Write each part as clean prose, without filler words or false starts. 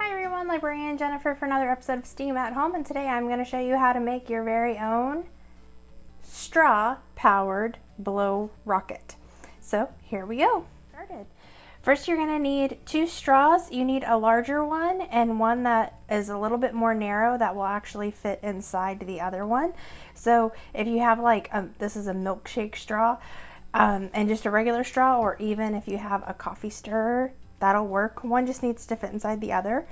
Hi everyone, Librarian Jennifer for another episode of STEAM at Home, and today I'm going to show you how to make your very own straw-powered blow rocket. So here we go. First you're going to need 2 straws. You need a larger one and one that is a little bit more narrow that will actually fit inside the other one. So if you have like, this is a milkshake straw and just a regular straw, or even if you have a coffee stirrer, that'll work. One just needs to fit inside the other.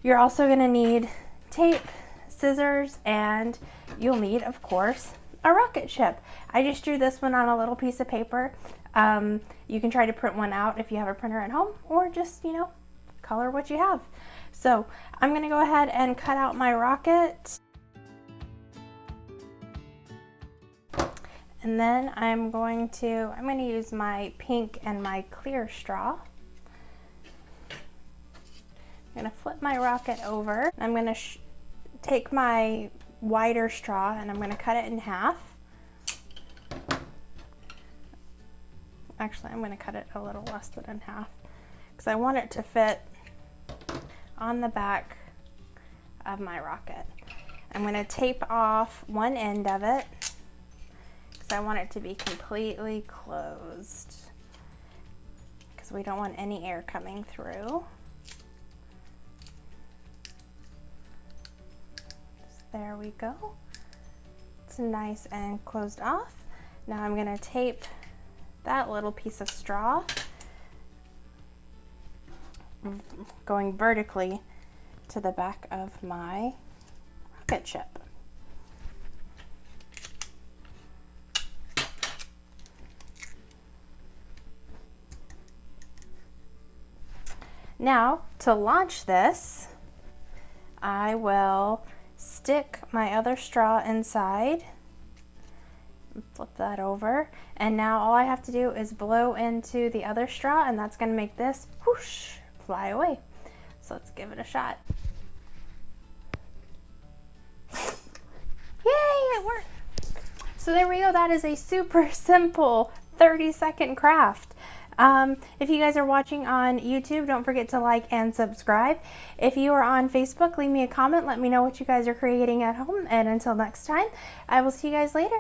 You're also going to need tape, scissors, and you'll need, of course, a rocket ship. I just drew this one on a little piece of paper. You can try to print one out if you have a printer at home, or just, color what you have. So I'm going to go ahead and cut out my rocket. And then I'm going to use my pink and my clear straw. I'm going to flip my rocket over. I'm going to take my wider straw and I'm going to cut it in half. Actually, I'm going to cut it a little less than in half because I want it to fit on the back of my rocket. I'm going to tape off one end of it because I want it to be completely closed because we don't want any air coming through. There we go. It's nice and closed off. Now I'm going to tape that little piece of straw going vertically to the back of my rocket ship. Now to launch this, I will stick my other straw inside, flip that over, and now all I have to do is blow into the other straw, and that's going to make this whoosh fly away. So let's give it a shot. Yay, it worked! So there we go. That is a super simple 30-second craft. If you guys are watching on YouTube, don't forget to like and subscribe. If you are on Facebook, leave me a comment. Let me know what you guys are creating at home. And until next time, I will see you guys later.